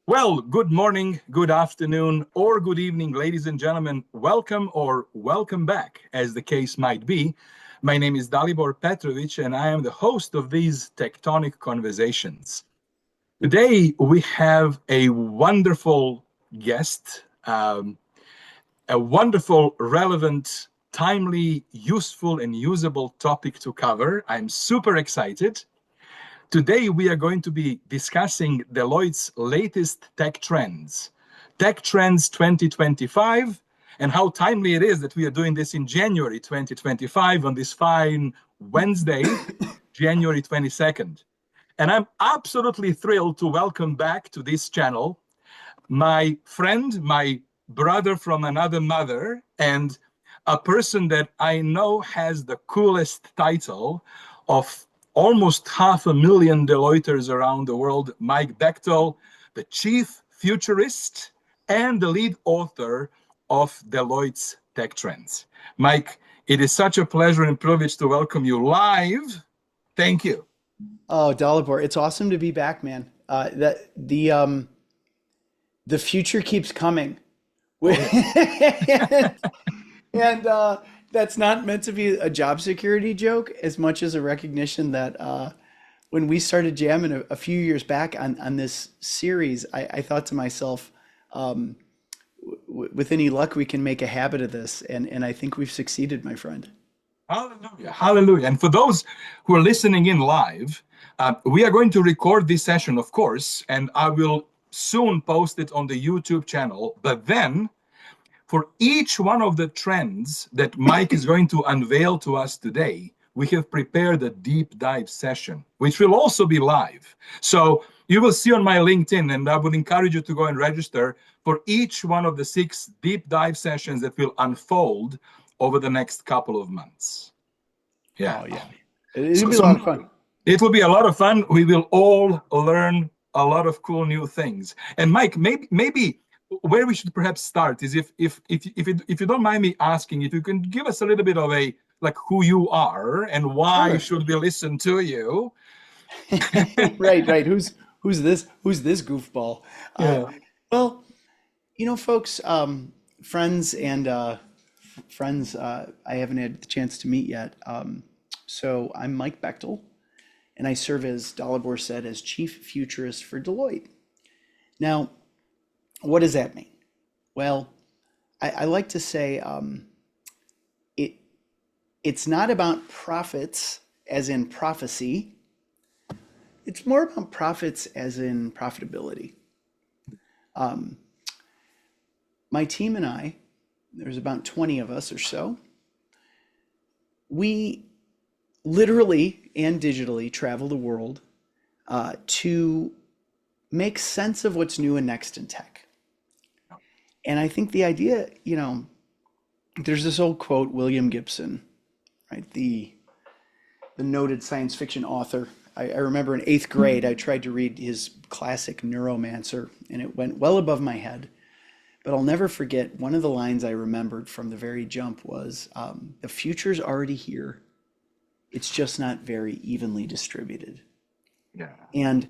Well, good morning, good afternoon, or good evening, ladies and gentlemen. Welcome or welcome back, as the case might be. My name is Dalibor Petrovic, and I am the host of these TechTonic Conversations. Today, we have a wonderful guest, a wonderful, relevant, timely, useful, and usable topic to cover. I'm super excited. Today, we are going to be discussing Deloitte's latest tech trends 2025, and how timely it is that we are doing this in January 2025 on this fine Wednesday, January 22nd. And I'm absolutely thrilled to welcome back to this channel my friend, my brother from another mother, and a person that I know has the coolest title of almost 500,000 Deloitters around the world, Mike Bechtel, the chief futurist and the lead author of Deloitte's Tech Trends. Mike, it is such a pleasure and privilege to welcome you live. Thank you. Oh, Dalibor, it's awesome to be back, man. The future keeps coming. and that's not meant to be a job security joke as much as a recognition that when we started jamming a few years back on this series, I thought to myself, with any luck, we can make a habit of this. And I think we've succeeded, my friend. Hallelujah. Hallelujah. And for those who are listening in live, we are going to record this session, of course, and I will soon post it on the YouTube channel. But then, for each one of the trends that Mike is going to unveil to us today, we have prepared a deep dive session, which will also be live. So you will see on my LinkedIn, and I would encourage you to go and register for each one of the 6 deep dive sessions that will unfold over the next couple of months. Yeah. Oh, yeah. It'll be a lot of fun. It will be a lot of fun. We will all learn a lot of cool new things. And Mike, maybe where we should perhaps start is if you don't mind me asking, if you can give us a little bit of a who you are and why Sure. should we listen to you. Right. Who's this goofball? Yeah. Well, folks, friends and friends I haven't had the chance to meet yet. So I'm Mike Bechtel, and I serve, as Dalibor said, as chief futurist for Deloitte. Now, what does that mean? Well, I like to say it's not about profits as in prophecy. It's more about profits as in profitability. My team and I, there's about 20 of us or so, we literally and digitally travel the world to make sense of what's new and next in tech. And I think the idea, there's this old quote, William Gibson, right? The noted science fiction author. I remember in 8th grade, I tried to read his classic Neuromancer, and it went well above my head. But I'll never forget, one of the lines I remembered from the very jump was, the future's already here. It's just not very evenly distributed. Yeah. And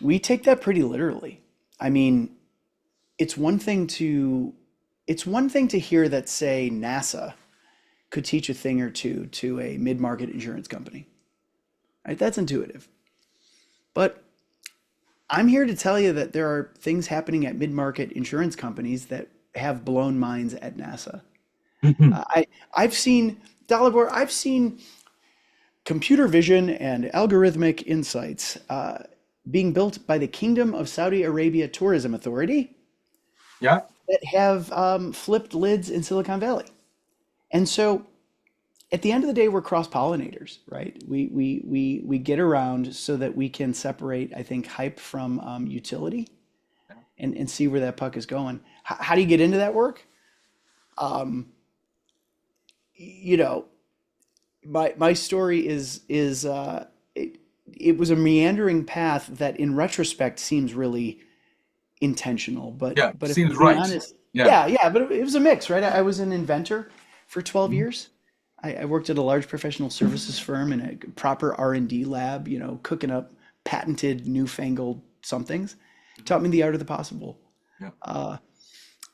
we take that pretty literally. I mean, it's one thing to hear that, say, NASA could teach a thing or two to a mid-market insurance company. Right? That's intuitive. But I'm here to tell you that there are things happening at mid-market insurance companies that have blown minds at NASA. I've seen, Dalibor, I've seen computer vision and algorithmic insights being built by the Kingdom of Saudi Arabia Tourism Authority. Yeah. That have flipped lids in Silicon Valley. And so at the end of the day, we're cross-pollinators, right? We get around so that we can separate, I think, hype from utility and see where that puck is going. How do you get into that work? My story is it was a meandering path that in retrospect seems really intentional, but if seems to be right. honest, but it was a mix, right? I was an inventor for 12 years, I worked at a large professional services firm in a proper R&D lab, cooking up patented newfangled somethings. Taught me the art of the possible. Yeah.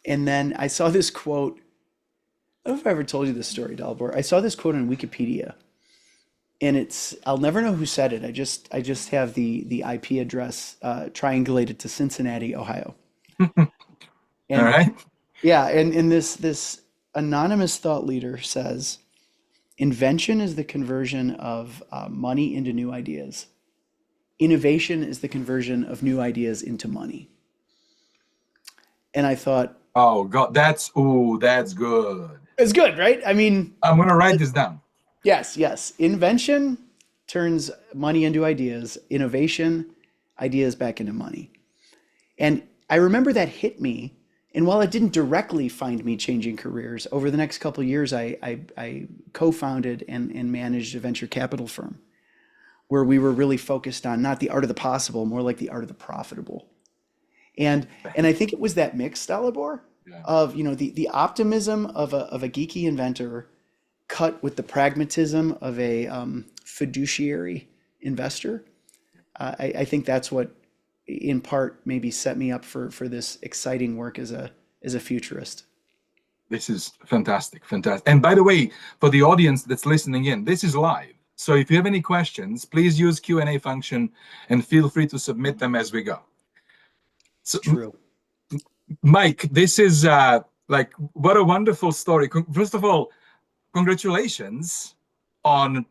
And then I saw this quote. I don't know if I ever told you this story, Dalibor. I saw this quote on Wikipedia, and I'll never know who said it. I just have the IP address triangulated to Cincinnati, Ohio. All And right. yeah, and this anonymous thought leader says, invention is the conversion of money into new ideas. Innovation is the conversion of new ideas into money. And I thought, Oh God, that's good. it's good, right? I mean, I'm gonna write this down. yes. Invention turns money into ideas. Innovation, ideas back into money. And I remember that hit me. And while it didn't directly find me changing careers, over the next couple of years, I co-founded and managed a venture capital firm where we were really focused on not the art of the possible, more like the art of the profitable. And I think it was that mix, Dalibor, Yeah. of the optimism of a geeky inventor cut with the pragmatism of a fiduciary investor. I think that's what in part maybe set me up for this exciting work as a futurist. This is fantastic. And by the way, for the audience that's listening in, this is live. So if you have any questions, please use Q&A function and feel free to submit them as we go. So, True. Mike, this is what a wonderful story. First of all, congratulations on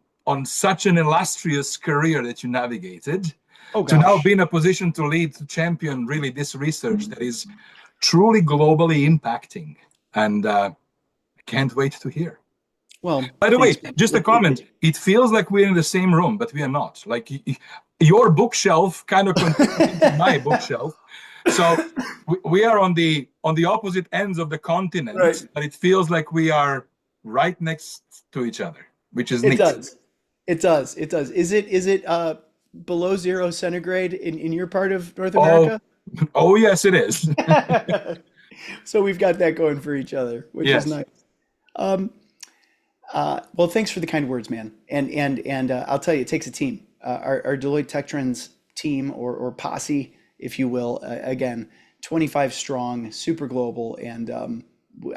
such an illustrious career that you navigated. Oh To now gosh. be in a position to lead, to champion really this research that is truly globally impacting. And I can't wait to hear. Well, By the way, thanks, man. just a comment. It feels like we're in the same room, but we are not. Like your bookshelf kind of continues into my bookshelf. So we are on the opposite ends of the continent, Right. but it feels like we are right next to each other, which is It neat. does. It does. It does. Is it below 0 centigrade in your part of North Oh, America? oh yes, it is. So we've got that going for each other, which is Yes. nice. Um, well, thanks for the kind words, man. And I'll tell you, it takes a team. Our Deloitte Tech Trends team or posse, if you will, again, 25 strong, super global, and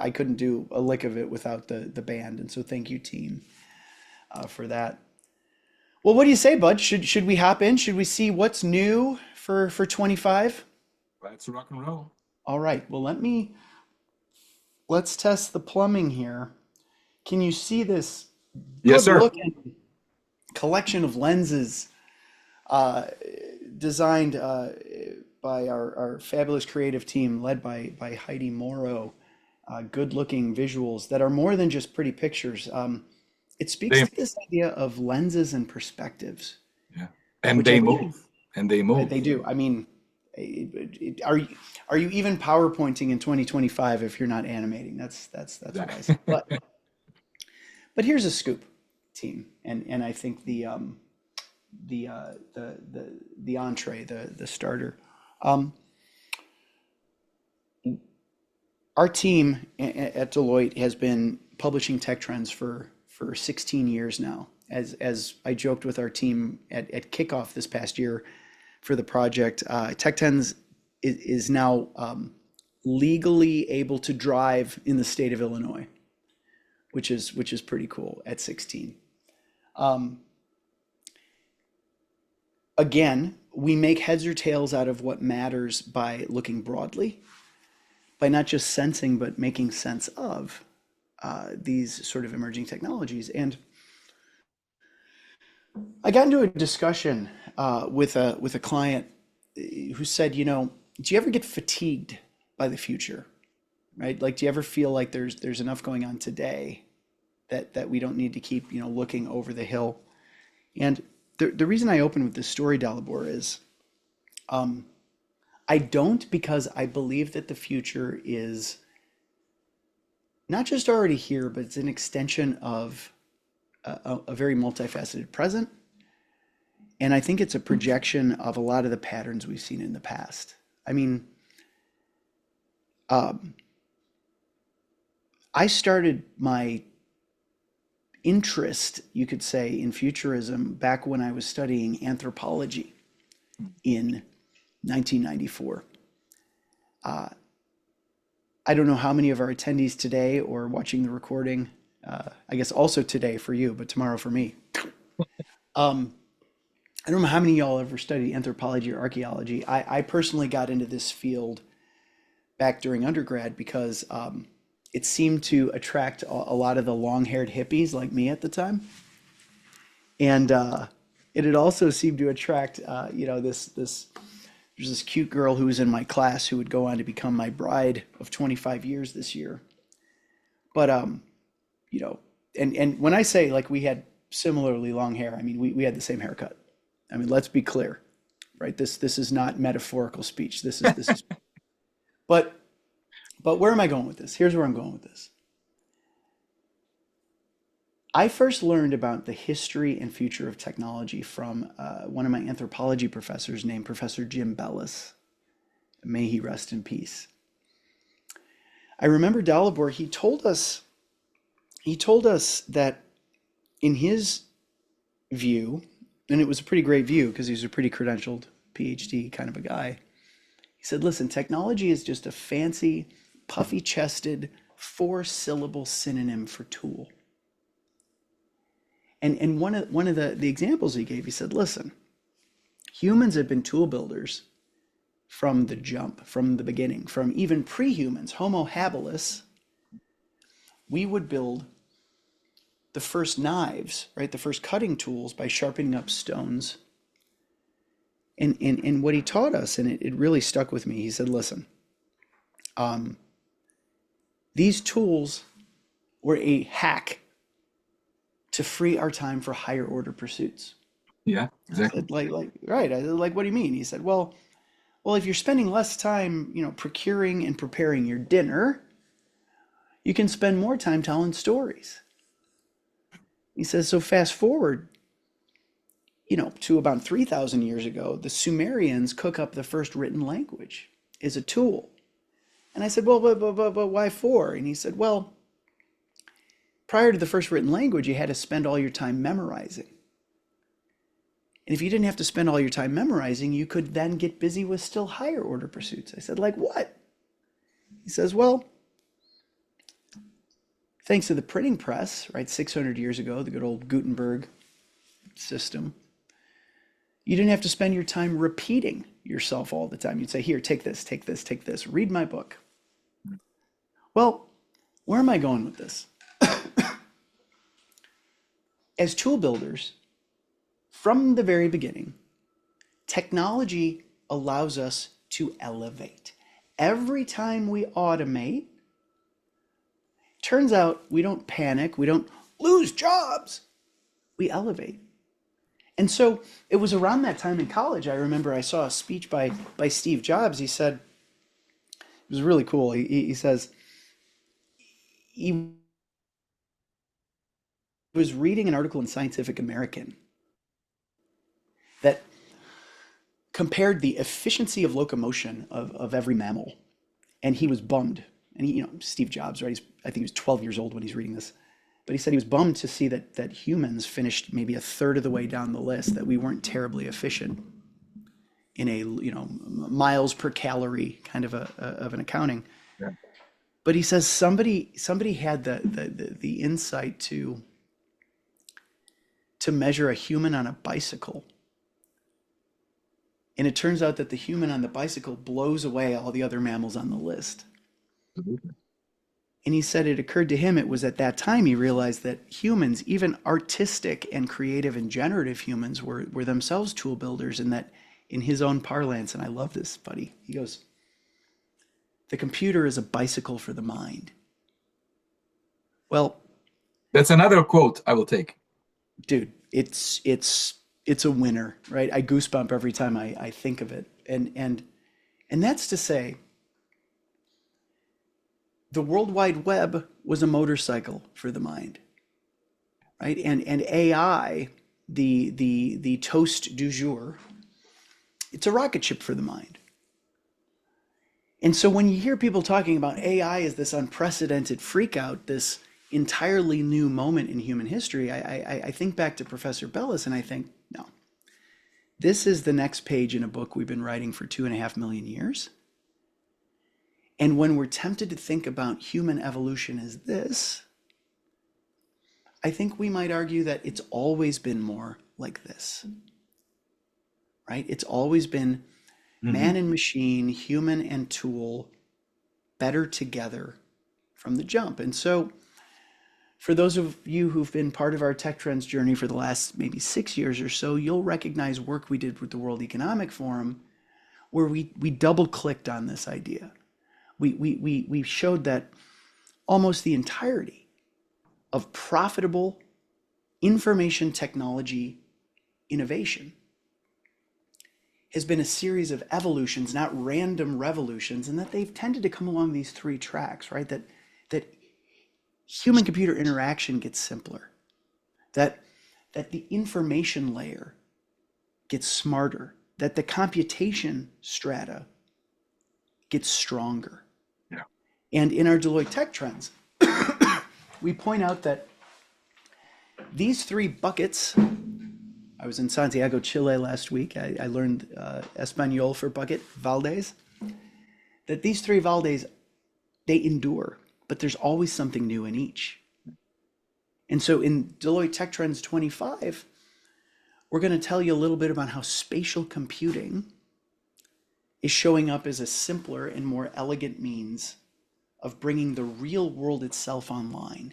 I couldn't do a lick of it without the band. And so thank you, team, for that. Well, what do you say, bud? Should we hop in? Should we see what's new for 25? Let's rock and roll. All right. Well, let's test the plumbing here. Can you see this Yes, sir. good-looking collection of lenses designed by our fabulous creative team led by Heidi Morrow? Good-looking visuals that are more than just pretty pictures. It speaks They, to this idea of lenses and perspectives, yeah. And which they I think move. And they move. they do. I mean, are you even PowerPointing in 2025 if you're not animating? That's what I say. But here's a scoop, team, and I think the entree, the starter. Our team at Deloitte has been publishing tech trends for 16 years now. As I joked with our team at kickoff this past year for the project, Tech Trends is now legally able to drive in the state of Illinois, which is pretty cool at 16. Again, we make heads or tails out of what matters by looking broadly, by not just sensing, but making sense of these sort of emerging technologies. And I got into a discussion with a client who said, do you ever get fatigued by the future, right? Like, do you ever feel like there's enough going on today that we don't need to keep, looking over the hill? And the reason I open with this story, Dalibor, is I don't, because I believe that the future is not just already here, but it's an extension of a very multifaceted present. And I think it's a projection of a lot of the patterns we've seen in the past. I mean, I started my interest, you could say, in futurism back when I was studying anthropology in 1994. I don't know how many of our attendees today or watching the recording, I guess also today for you, but tomorrow for me. I don't know how many of y'all ever studied anthropology or archaeology. I personally got into this field back during undergrad because it seemed to attract a lot of the long-haired hippies like me at the time. And it had also seemed to attract, there's this cute girl who was in my class who would go on to become my bride of 25 years this year. But, and when I say like we had similarly long hair, I mean, we had the same haircut. I mean, let's be clear, right? This is not metaphorical speech. This is, but where am I going with this? Here's where I'm going with this. I first learned about the history and future of technology from one of my anthropology professors named Professor Jim Bellis. May he rest in peace. I remember Dalibor, he told us that in his view, and it was a pretty great view because he was a pretty credentialed PhD kind of a guy. He said, listen, technology is just a fancy, puffy-chested, 4-syllable synonym for tool. And one of the examples he gave, he said, listen, humans have been tool builders from the jump, from the beginning, from even pre-humans, Homo habilis. We would build the first knives, right? The first cutting tools by sharpening up stones. And what he taught us, and it really stuck with me, he said, listen, these tools were a hack to free our time for higher order pursuits. Yeah, exactly. I said, right. I said, like, what do you mean? He said, well, if you're spending less time, procuring and preparing your dinner, you can spend more time telling stories. He says, so fast forward, to about 3,000 years ago, the Sumerians cook up the first written language as a tool. And I said, well, but why for? And he said, well, prior to the first written language, you had to spend all your time memorizing. And if you didn't have to spend all your time memorizing, you could then get busy with still higher order pursuits. I said, like what? He says, well, thanks to the printing press, right, 600 years ago, the good old Gutenberg system, you didn't have to spend your time repeating yourself all the time. You'd say, here, take this, take this, take this, read my book. Well, where am I going with this? As tool builders, from the very beginning, technology allows us to elevate. Every time we automate, turns out we don't panic, we don't lose jobs, we elevate. And so it was around that time in college, I remember I saw a speech by Steve Jobs. He said, it was really cool. He says, he was reading an article in Scientific American that compared the efficiency of locomotion of every mammal. And he was bummed. And Steve Jobs, right? I think he was 12 years old when he's reading this. But he said he was bummed to see that humans finished maybe a third of the way down the list, that we weren't terribly efficient in a miles per calorie kind of an accounting. Yeah. But he says somebody had the insight to measure a human on a bicycle. And it turns out that the human on the bicycle blows away all the other mammals on the list. Absolutely. And he said it occurred to him, it was at that time he realized that humans, even artistic and creative and generative humans, were themselves tool builders, and that in his own parlance, and I love this, buddy, he goes, the computer is a bicycle for the mind. Well, that's another quote I will take. Dude, it's a winner, right? I goosebump every time I think of it. And that's to say, the World Wide Web was a motorcycle for the mind, right? And AI, the toast du jour, it's a rocket ship for the mind. And so when you hear people talking about AI as this unprecedented freakout, this entirely new moment in human history, I think back to Professor Bellis and I think, no, this is the next page in a book we've been writing for 2.5 million years. And when we're tempted to think about human evolution as this, I think we might argue that it's always been more like this, right? It's always been man and machine, human and tool, better together from the jump. And so for those of you who've been part of our Tech Trends journey for the last maybe 6 years or so, you'll recognize work we did with the World Economic Forum where we double clicked on this idea. We showed that almost the entirety of profitable information technology innovation has been a series of evolutions, not random revolutions, and that they've tended to come along these three tracks, right? That human computer interaction gets simpler, that the information layer gets smarter, that the computation strata gets stronger. Yeah. And in our Deloitte Tech Trends, we point out that these three buckets, I was in Santiago, Chile last week. I learned Espanol for bucket, Valdez, that these three Valdez, they endure, but there's always something new in each. And so in Deloitte Tech Trends 25, we're going to tell you a little bit about how spatial computing is showing up as a simpler and more elegant means of bringing the real world itself online,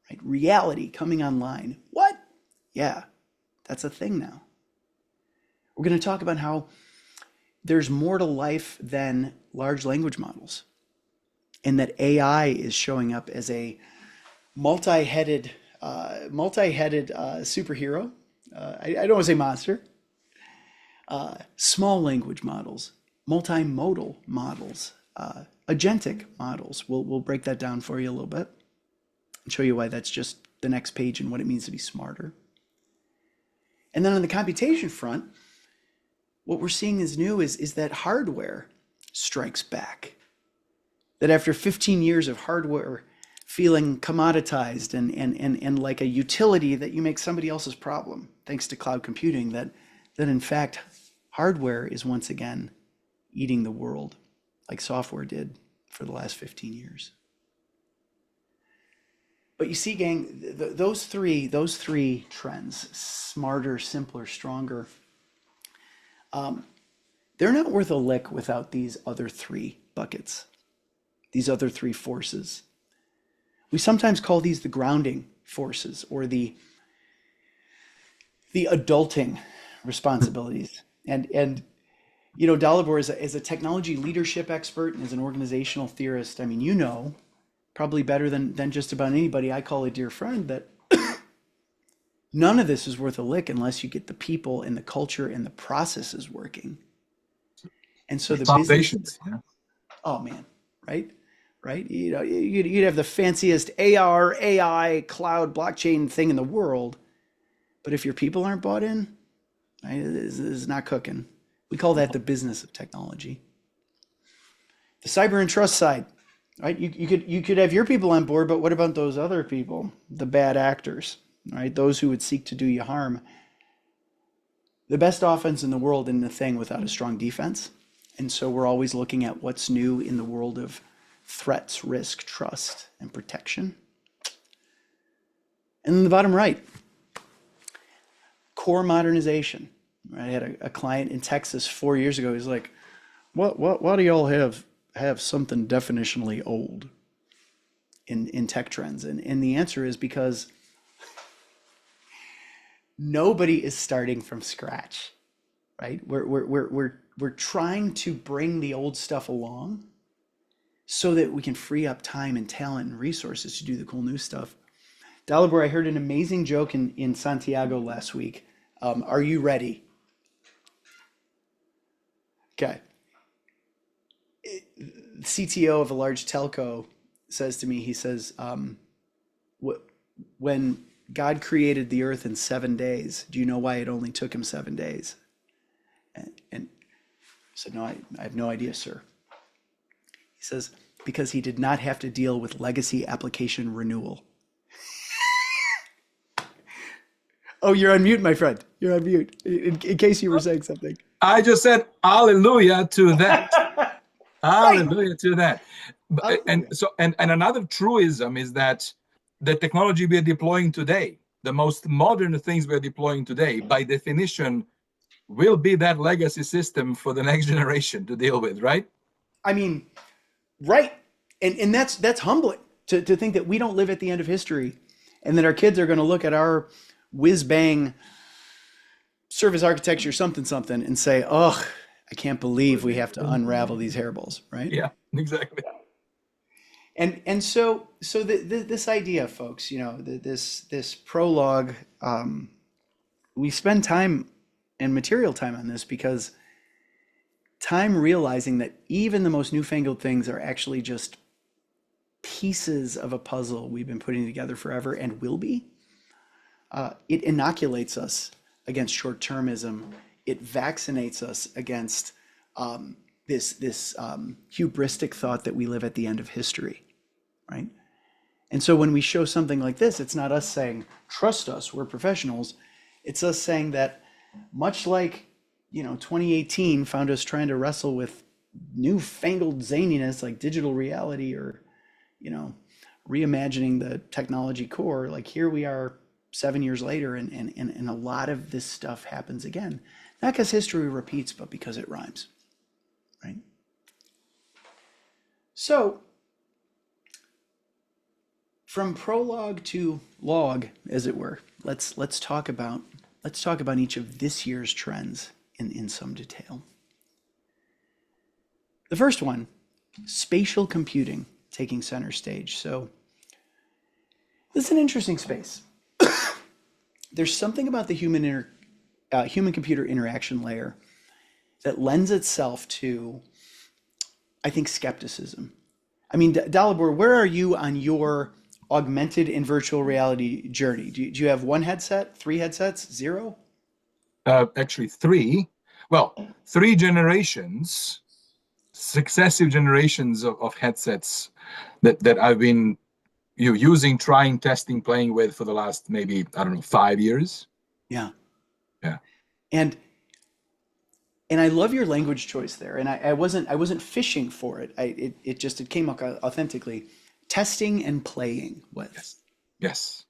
right? Reality coming online. What? Yeah, that's a thing now. We're going to talk about how there's more to life than large language models, and that AI is showing up as a multi-headed superhero. I don't want to say monster. Small language models, multimodal models, agentic models. We'll break that down for you a little bit and show you why that's just the next page and what it means to be smarter. And then on the computation front, what we're seeing is new is that hardware strikes back. That after 15 years of hardware feeling commoditized and like a utility that you make somebody else's problem, thanks to cloud computing, that in fact, hardware is once again eating the world like software did for the last 15 years. But you see, gang, those three trends, smarter, simpler, stronger, they're not worth a lick without these other three buckets, these other three forces. We sometimes call these the grounding forces or the adulting responsibilities. And you know, Dalibor is a technology leadership expert and as an organizational theorist, I mean, you know, probably better than just about anybody I call a dear friend, that none of this is worth a lick unless you get the people and the culture and the processes working. And so the foundations. business, oh man, right? You know, you'd have the fanciest AR, AI, cloud, blockchain thing in the world, but if your people aren't bought in, right, this is not cooking. We call that the business of technology. The cyber and trust side, right? You could have your people on board, but what about those other people, the bad actors, right? Those who would seek to do you harm. The best offense in the world isn't a thing without a strong defense. And so we're always looking at what's new in the world of threats, risk, trust, and protection. And then the bottom right, core modernization. I had a client in Texas 4 years ago. He's like, why do y'all have something definitionally old in tech trends? And the answer is because nobody is starting from scratch, right? We're trying to bring the old stuff along so that we can free up time and talent and resources to do the cool new stuff. Dalibor, I heard an amazing joke in Santiago last week. Are you ready? Okay. The CTO of a large telco says to me, he says, when God created the earth in 7 days, do you know why it only took him 7 days? And I said, no, I have no idea, sir. He says, because he did not have to deal with legacy application renewal. Oh, you're on mute, my friend. You're on mute. In case you were saying something. I just said hallelujah to that. Right. Hallelujah to that. And Hallelujah. so, and another truism is that the technology we're deploying today, the most modern things we're deploying today, by definition, will be that legacy system for the next generation to deal with, right? I mean, right. And that's humbling to think that we don't live at the end of history and that our kids are going to look at our whiz bang service architecture something something and say, "Oh, I can't believe we have to unravel these hairballs," right? Yeah, exactly. And so this idea, folks, this prologue, we spend time and material time on this because time realizing that even the most newfangled things are actually just pieces of a puzzle we've been putting together forever and will be. It inoculates us against short-termism. It vaccinates us against this hubristic thought that we live at the end of history, right? And so when we show something like this, it's not us saying, trust us, we're professionals. It's us saying that much like, 2018 found us trying to wrestle with newfangled zaniness like digital reality or, reimagining the technology core, like here we are 7 years later and a lot of this stuff happens again. Not because history repeats, but because it rhymes, right? So from prologue to log, as it were, let's talk about each of this year's trends in some detail. The first one, spatial computing taking center stage. So this is an interesting space. There's something about the human-computer interaction layer that lends itself to, I think, skepticism. I mean, Dalibor, where are you on your augmented and virtual reality journey? Do you have one headset, 3 headsets, 0? Actually, 3. Well, 3 generations, successive generations of headsets that I've been using, trying, testing, playing with for the last maybe, I don't know, 5 years. Yeah. Yeah. And I love your language choice there. And I wasn't fishing for it. It came up authentically. Testing and playing with. Yes. Yes.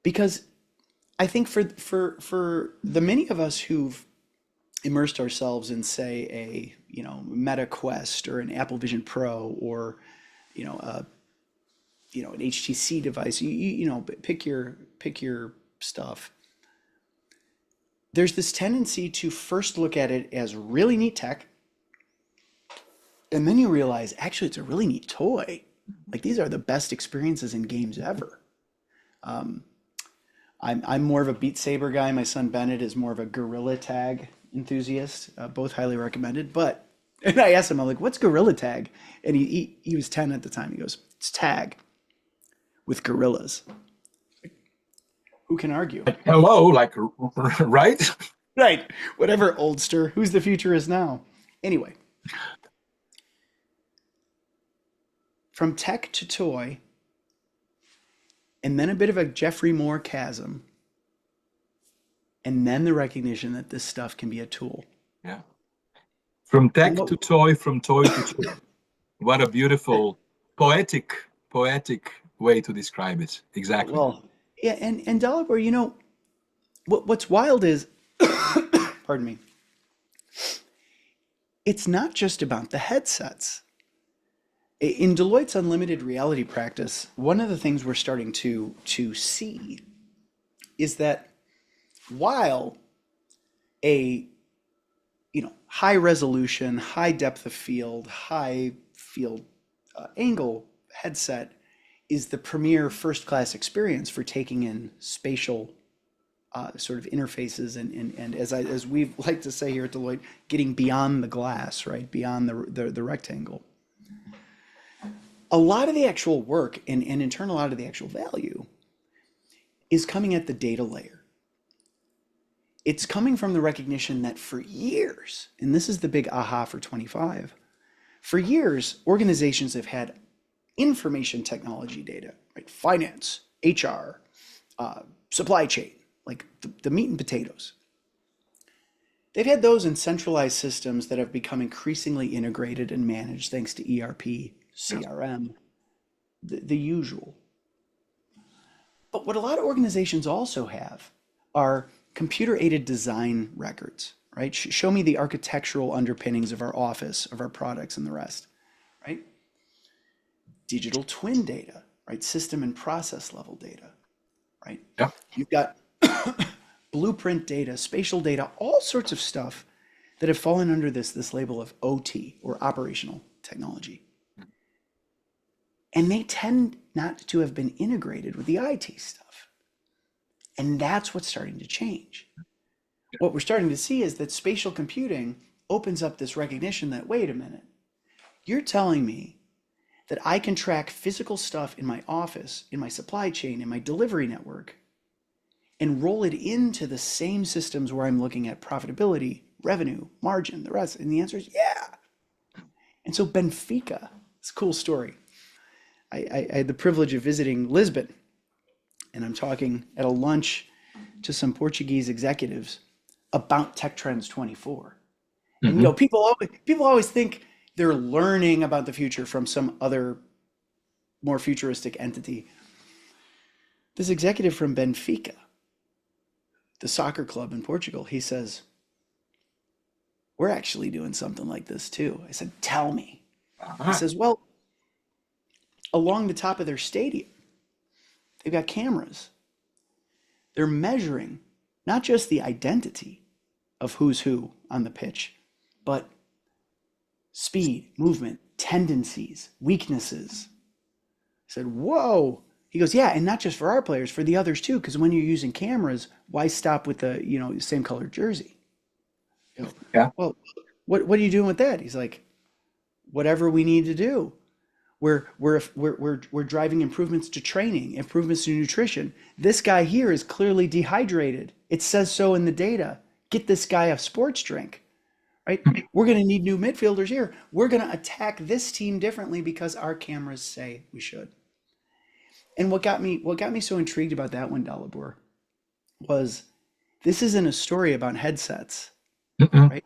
Because I think for the many of us who've immersed ourselves in, say, a Meta Quest or an Apple Vision Pro or an HTC device, pick your stuff. There's this tendency to first look at it as really neat tech, and then you realize actually it's a really neat toy. Like these are the best experiences in games ever. I'm more of a Beat Saber guy. My son Bennett is more of a Gorilla Tag enthusiast. Both highly recommended. And I asked him, I'm like, "What's Gorilla Tag?" And he was 10 at the time. He goes, "It's tag with gorillas." Who can argue? Hello, like, right? Right. Whatever, oldster. Who's the futurist now? Anyway, from tech to toy, and then a bit of a Jeffrey Moore chasm, and then the recognition that this stuff can be a tool. Yeah. From tech to toy, from toy to toy. What a beautiful, poetic way to describe it. Exactly. Well, yeah, and Dalibor, what's wild is, pardon me, it's not just about the headsets. In Deloitte's unlimited reality practice, one of the things we're starting to see is that while a high resolution, high depth of field, high field angle headset is the premier first class experience for taking in spatial sort of interfaces and as we like to say here at Deloitte, getting beyond the glass, right? Beyond the rectangle. A lot of the actual work and in turn a lot of the actual value is coming at the data layer. It's coming from the recognition that for years, and this is the big aha for 25, for years, organizations have had information technology data, right? Finance, HR, supply chain, like the meat and potatoes. They've had those in centralized systems that have become increasingly integrated and managed thanks to ERP, CRM, the usual. But what a lot of organizations also have are computer-aided design records, right? Show me the architectural underpinnings of our office, of our products, and the rest, right? Digital twin data, right? System and process level data, right? Yeah. You've got blueprint data, spatial data, all sorts of stuff that have fallen under this label of OT, or operational technology. And they tend not to have been integrated with the IT stuff. And that's what's starting to change. What we're starting to see is that spatial computing opens up this recognition that, wait a minute, you're telling me that I can track physical stuff in my office, in my supply chain, in my delivery network, and roll it into the same systems where I'm looking at profitability, revenue, margin, the rest? And the answer is yeah. And so Benfica, it's a cool story. I had the privilege of visiting Lisbon, and I'm talking at a lunch to some Portuguese executives about Tech Trends 24. And you know, people always think they're learning about the future from some other more futuristic entity. This executive from Benfica, the soccer club in Portugal, he says, we're actually doing something like this too. I said, tell me. He says, well, along the top of their stadium, they've got cameras. They're measuring not just the identity of who's who on the pitch, but speed, movement, tendencies, weaknesses. I said, whoa. He goes, yeah, and not just for our players, for the others too, because when you're using cameras, why stop with the, same colored jersey? I go, Yeah. well, what are you doing with that? He's like, whatever we need to do. We're driving improvements to training, improvements to nutrition. This guy here is clearly dehydrated. It says so in the data. Get this guy a sports drink, right? We're going to need new midfielders here. We're going to attack this team differently because our cameras say we should. And what got me so intrigued about that one, Dalibor, was this isn't a story about headsets, right?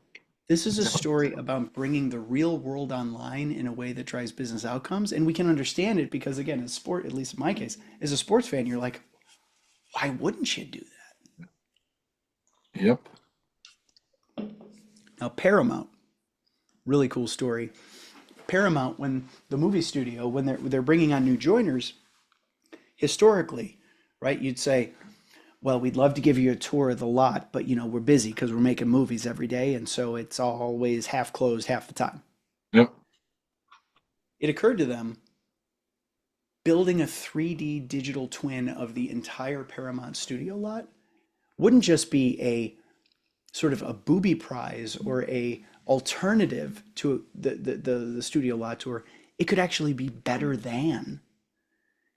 This is a story about bringing the real world online in a way that drives business outcomes. And we can understand it because, again, as sport, at least in my case, as a sports fan, you're like, why wouldn't you do that? Yep. Now, Paramount, really cool story. Paramount, when the movie studio, when they're bringing on new joiners, historically, right, you'd say, well, we'd love to give you a tour of the lot, but we're busy because we're making movies every day, and so it's always half closed half the time. Yep. It occurred to them, building a 3D digital twin of the entire Paramount studio lot wouldn't just be a sort of a booby prize or a alternative to the studio lot tour. It could actually be better than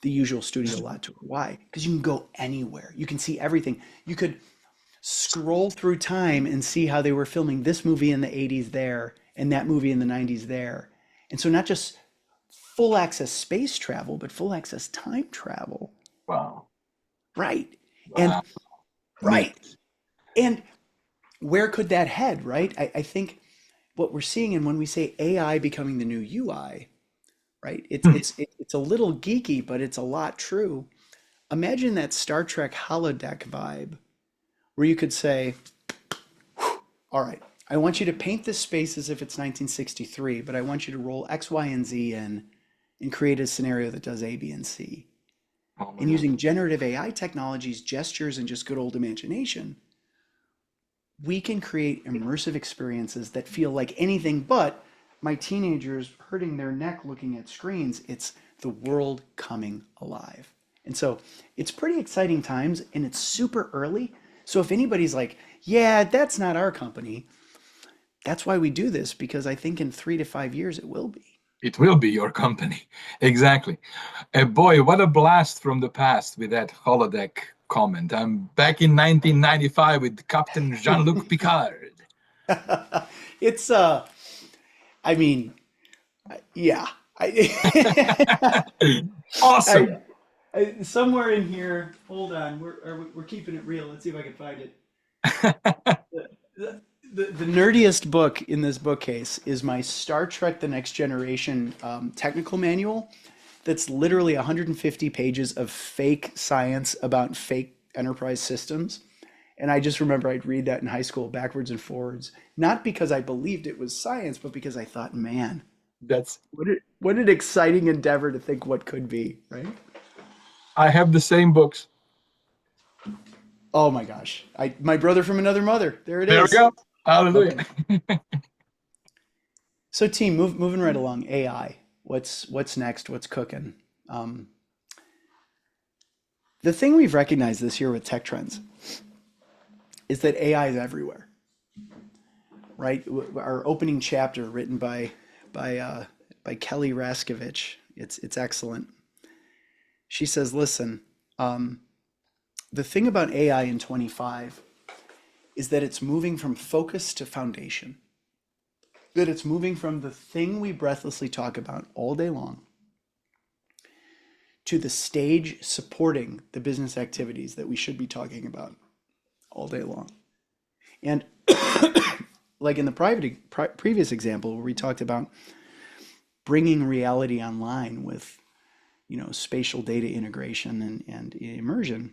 the usual studio lot tour. Why? Because you can go anywhere. You can see everything. You could scroll through time and see how they were filming this movie in the 80s there and that movie in the 90s there. And so not just full access space travel, but full access time travel. Wow. Right. Wow. And right. And where could that head, right? I think what we're seeing, and when we say AI becoming the new UI, right? It's a little geeky, but it's a lot true. Imagine that Star Trek holodeck vibe where you could say, all right, I want you to paint this space as if it's 1963, but I want you to roll X, Y, and Z in and create a scenario that does A, B, and C. And using generative AI technologies, gestures, and just good old imagination, we can create immersive experiences that feel like anything but my teenagers hurting their neck looking at screens. It's the world coming alive. And so it's pretty exciting times, and it's super early. So if anybody's like, yeah, that's not our company, that's why we do this, because I think in 3 to 5 years it will be. It will be your company. Exactly. Boy, what a blast from the past with that holodeck comment. I'm back in 1995 with Captain Jean-Luc Picard. It's I mean, yeah. Awesome. Somewhere in here, hold on, we're keeping it real. Let's see if I can find it. The nerdiest book in this bookcase is my Star Trek The Next Generation technical manual. That's literally 150 pages of fake science about fake enterprise systems. And I just remember I'd read that in high school backwards and forwards, not because I believed it was science, but because I thought, man, That's what an exciting endeavor to think what could be, right? I have the same books. Oh my gosh. My brother from another mother. There it There we is. go. Hallelujah. Okay. So team, moving right along, AI. What's next? What's cooking? The thing we've recognized this year with tech trends is that AI is everywhere, right? Our opening chapter written by Kelly Raskovich, it's excellent. She says, listen, the thing about AI in 25 is that it's moving from focus to foundation, that it's moving from the thing we breathlessly talk about all day long to the stage supporting the business activities that we should be talking about all day long. And like in the previous example where we talked about bringing reality online with, spatial data integration and immersion,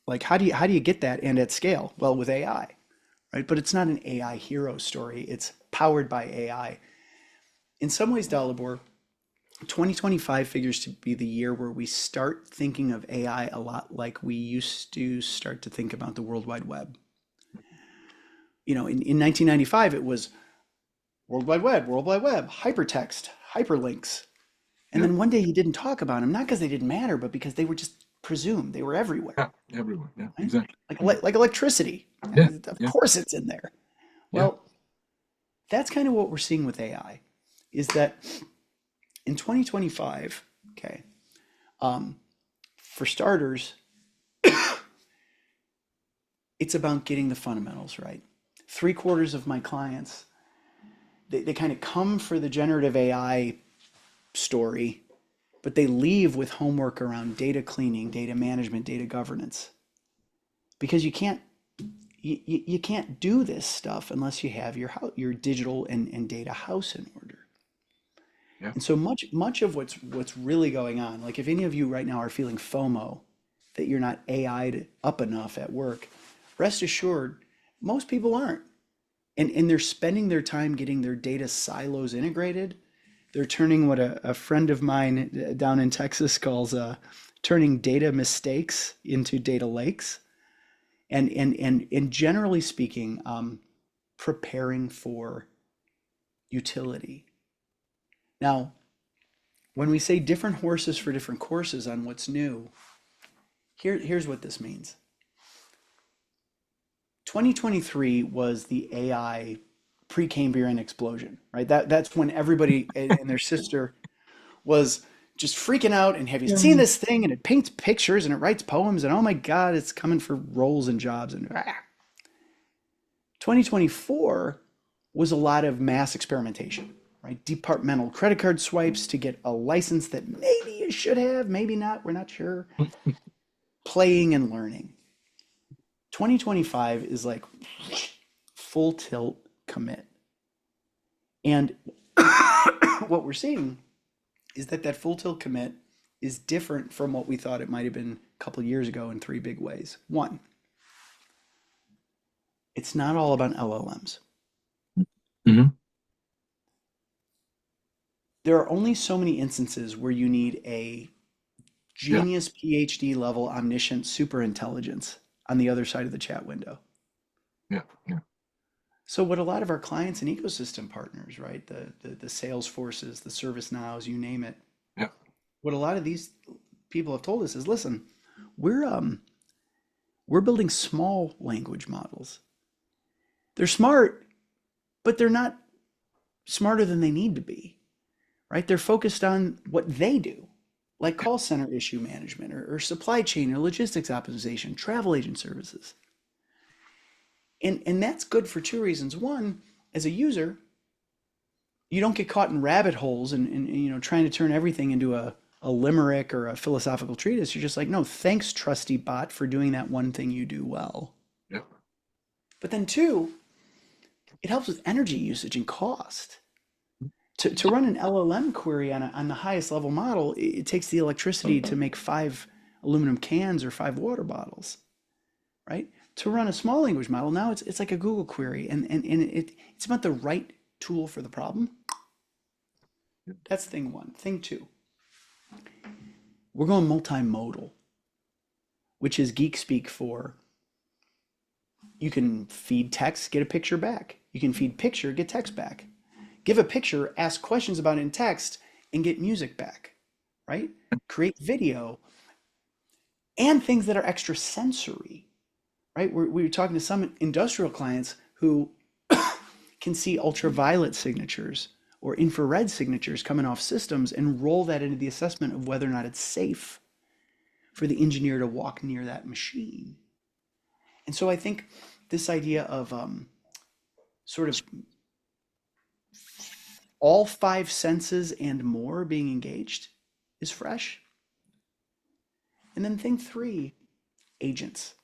like how do you get that and at scale? Well, with AI, right? But it's not an AI hero story. It's powered by AI. In some ways, Dalibor, 2025 figures to be the year where we start thinking of AI a lot like we used to start to think about the World Wide Web. In 1995, it was World Wide Web, hypertext, hyperlinks. And then one day he didn't talk about them, not because they didn't matter, but because they were just presumed. They were everywhere. Yeah, everywhere. Yeah, Right? exactly. Like electricity. Yeah, Of yeah, course it's in there. yeah. Well, that's kind of what we're seeing with AI, is that in 2025, okay, for starters, it's about getting the fundamentals right. 3/4 of my clients, they kind of come for the generative AI story, but they leave with homework around data cleaning, data management, data governance. Because you can't do this stuff unless you have your digital and data house in order. Yeah. And so much of what's really going on, like if any of you right now are feeling FOMO that you're not AI'd up enough at work, rest assured, most people aren't. And they're spending their time getting their data silos integrated. They're turning what a friend of mine down in Texas calls turning data mistakes into data lakes. And generally speaking, preparing for utility. Now, when we say different horses for different courses on what's new, here's what this means. 2023 was the AI pre-Cambrian explosion, right? That's when everybody and their sister was just freaking out and have you Yeah. seen this thing and it paints pictures and it writes poems and oh my God, it's coming for roles and jobs and 2024 was a lot of mass experimentation, right? Departmental credit card swipes to get a license that maybe you should have, maybe not, we're not sure. Playing and learning. 2025 is like full tilt commit. And what we're seeing is that full tilt commit is different from what we thought it might have been a couple of years ago in three big ways. One, it's not all about LLMs. Mhm. There are only so many instances where you need a Yeah. genius PhD level omniscient super intelligence on the other side of the chat window. Yeah. Yeah. So what a lot of our clients and ecosystem partners, right? The Salesforces, the ServiceNows, you name it. Yeah. What a lot of these people have told us is, listen, we're building small language models. They're smart, but they're not smarter than they need to be, right? They're focused on what they do, like call center issue management or supply chain or logistics optimization, travel agent services. And that's good for two reasons. One, as a user, you don't get caught in rabbit holes and trying to turn everything into a a limerick or a philosophical treatise. You're just like, no, thanks, trusty bot, for doing that one thing you do well. Yeah. But then two, it helps with energy usage and cost. To run an LLM query on the highest level model, it takes the electricity to make 5 aluminum cans or 5 water bottles, right? To run a small language model, now it's like a Google query, and it's about the right tool for the problem. That's thing one. Thing two, we're going multimodal, which is geek speak for you can feed text, get a picture back. You can feed picture, get text back. Give a picture, ask questions about it in text, and get music back, right? Create video and things that are extra sensory, right? We were talking to some industrial clients who can see ultraviolet signatures or infrared signatures coming off systems and roll that into the assessment of whether or not it's safe for the engineer to walk near that machine. And so I think this idea of sort of all 5 senses and more being engaged is fresh. And then thing 3, agents.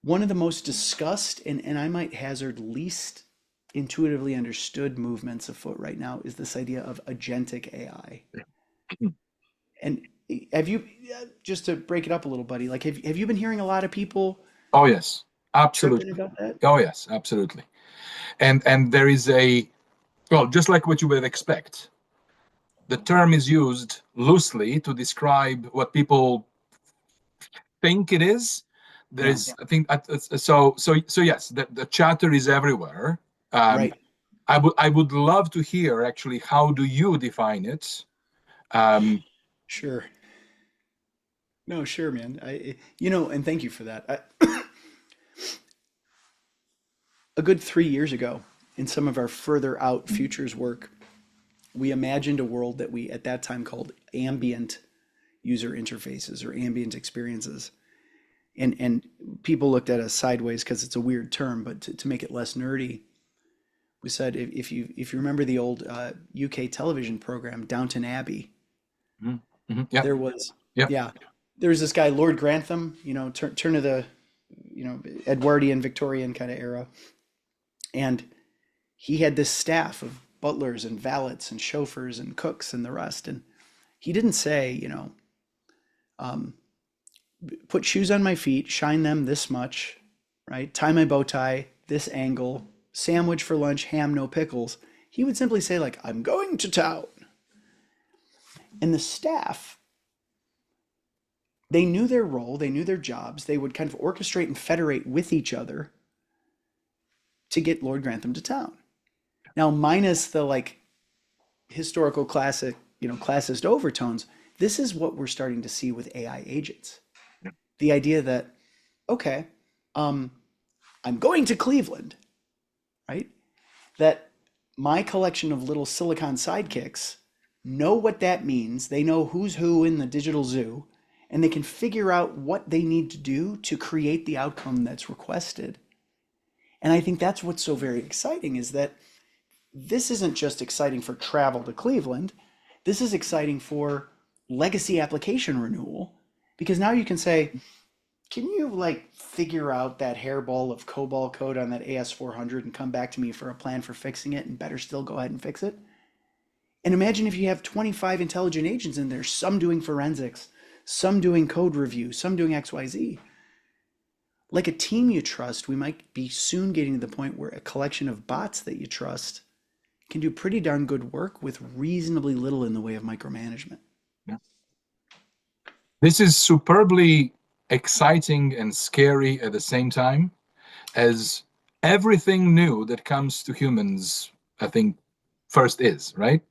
One of the most discussed and I might hazard least intuitively understood movements afoot right now is this idea of agentic AI. And have you, just to break it up a little, buddy, like have you been hearing a lot of people Oh yes, absolutely. tripping about that? Oh yes, absolutely. And there is well, just like what you would expect, the term is used loosely to describe what people think it is. There Yeah, is, I think, so yes, the chatter is everywhere. right. I would love to hear actually how do you define it? Um, Sure. No, sure, man. And thank you for that. A good 3 years ago, in some of our further out futures work, we imagined a world that we at that time called ambient user interfaces or ambient experiences. And people looked at us sideways because it's a weird term, but to make it less nerdy, we said if you remember the old UK television program Downton Abbey, mhm, yeah, there was yeah, yeah there was this guy Lord Grantham, turn of the Edwardian Victorian kind of era, and he had this staff of butlers and valets and chauffeurs and cooks and the rest, and he didn't say um, put shoes on my feet, shine them this much, right? Tie my bow tie this angle, sandwich for lunch, ham, no pickles. He would simply say, like, I'm going to town. And the staff, they knew their role, they knew their jobs. They would kind of orchestrate and federate with each other to get Lord Grantham to town. Now, minus the historical classic, classist overtones, this is what we're starting to see with AI agents. The idea that, okay, I'm going to Cleveland, right? That my collection of little silicon sidekicks know what that means. They know who's who in the digital zoo, and they can figure out what they need to do to create the outcome that's requested. And I think that's what's so very exciting is that this isn't just exciting for travel to Cleveland. This is exciting for legacy application renewal because now you can say, can you figure out that hairball of COBOL code on that AS400 and come back to me for a plan for fixing it, and better still go ahead and fix it? And imagine if you have 25 intelligent agents in there, some doing forensics, some doing code review, some doing XYZ. Like a team you trust, we might be soon getting to the point where a collection of bots that you trust can do pretty darn good work with reasonably little in the way of micromanagement. yeah. This is superbly exciting and scary at the same time, as everything new that comes to humans, I think, first is, right?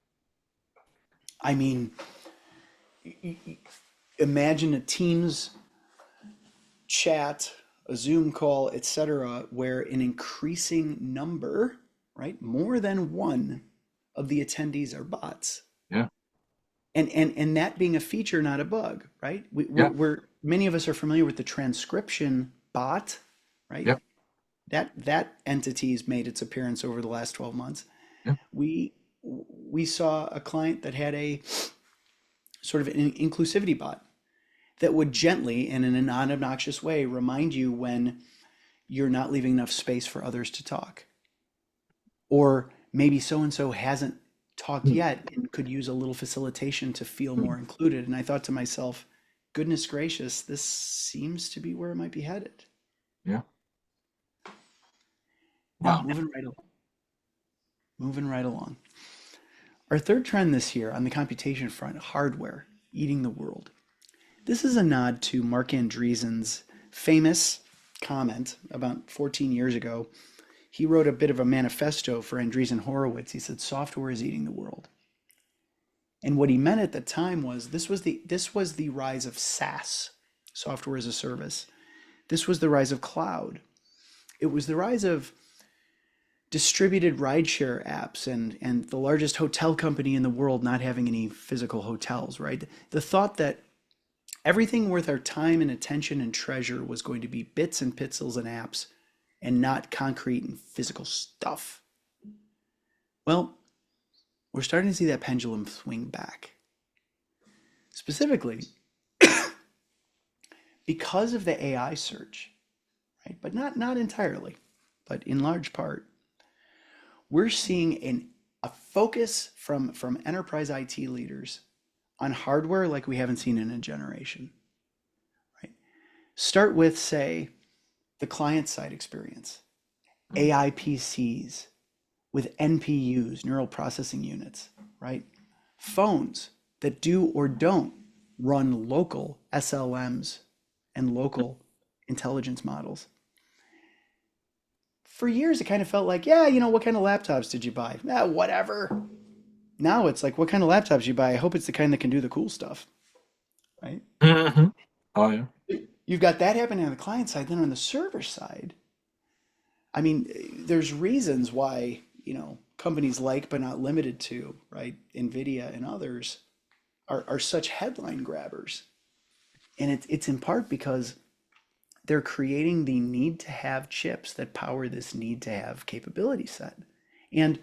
I mean, imagine a Teams chat, a Zoom call, etc., where an increasing number, right, more than one of the attendees are bots. Yeah. And that being a feature, not a bug, right? Yeah. We're many of us are familiar with the transcription bot, right? Yeah. That entity's made its appearance over the last 12 months. Yeah. We saw a client that had a sort of an inclusivity bot that would gently and in a non-obnoxious way remind you when you're not leaving enough space for others to talk. Or maybe so-and-so hasn't talked yet and could use a little facilitation to feel more included. And I thought to myself, goodness gracious, this seems to be where it might be headed. Yeah. Now, Wow. moving right along. Our third trend this year on the computation front, hardware eating the world. This is a nod to Mark Andreessen's famous comment about 14 years ago. He wrote a bit of a manifesto for Andreessen Horowitz. He said, software is eating the world. And what he meant at the time was this was the rise of SaaS, software as a service. This was the rise of cloud. It was the rise of distributed rideshare apps and the largest hotel company in the world not having any physical hotels, right? The thought that everything worth our time and attention and treasure was going to be bits and pixels and apps and not concrete and physical stuff. Well, we're starting to see that pendulum swing back. Specifically, because of the AI surge, right? But not entirely, but in large part, we're seeing a focus from enterprise IT leaders on hardware like we haven't seen in a generation, right? Start with, say, the client side experience, AI PCs with NPUs, neural processing units, right? Phones that do or don't run local SLMs and local intelligence models. For years, it kind of felt like, yeah, what kind of laptops did you buy? Whatever. Now it's like, what kind of laptops you buy? I hope it's the kind that can do the cool stuff, right? Mm-hmm. Oh, yeah. You've got that happening on the client side. Then on the server side, I mean, there's reasons why, companies like, but not limited to, right? NVIDIA and others are such headline grabbers. And it's in part because they're creating the need to have chips that power this need to have capability set. And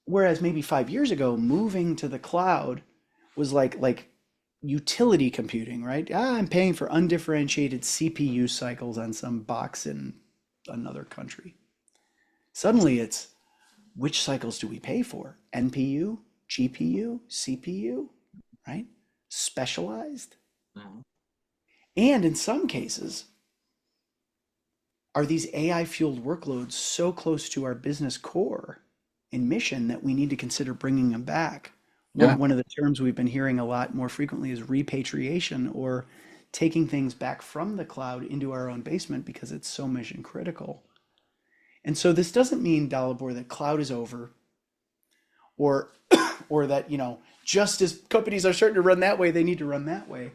whereas maybe 5 years ago, moving to the cloud was like utility computing, right? I'm paying for undifferentiated CPU cycles on some box in another country. Suddenly it's, which cycles do we pay for? NPU, GPU, CPU, right? Specialized. Mhm. And in some cases, are these AI fueled workloads so close to our business core and mission that we need to consider bringing them back? Yeah. One of the terms we've been hearing a lot more frequently is repatriation, or taking things back from the cloud into our own basement because it's so mission critical. And so this doesn't mean, Dalibor, that cloud is over, or or that, just as companies are starting to run that way, they need to run that way.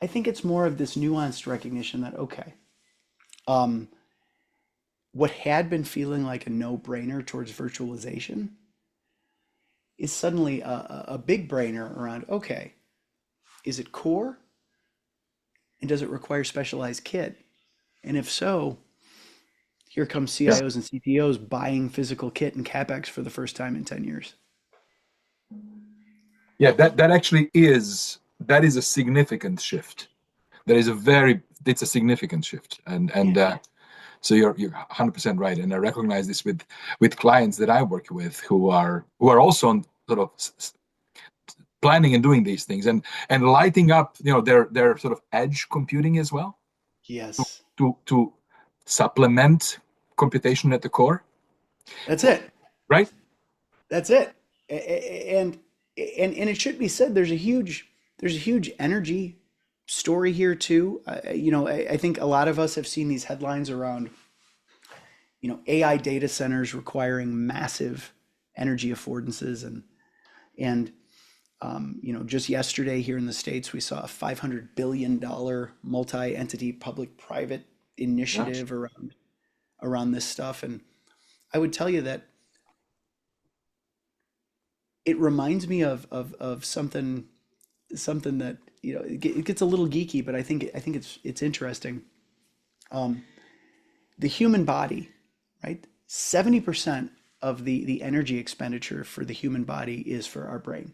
I think it's more of this nuanced recognition that, okay, what had been feeling like a no-brainer towards virtualization is suddenly a big brainer around, okay, is it core? And does it require specialized kit? And if so, here comes Yeah. CIOs and CTOs buying physical kit and CapEx for the first time in 10 years. Yeah, that actually is a significant shift. It's a significant shift. And so you're 100% right. And I recognize this with clients that I work with who are also on sort of planning and doing these things and lighting up, their sort of edge computing as well Yes. to supplement computation at the core, That's it. right? That's it. And it should be said, there's a huge energy story here too. I think a lot of us have seen these headlines around, AI data centers requiring massive energy affordances, and just yesterday here in the States, we saw a $500 billion multi-entity public-private initiative around this stuff. And I would tell you that it reminds me of something that, it gets a little geeky, but I think it's interesting. The human body, right? 70% of the energy expenditure for the human body is for our brain.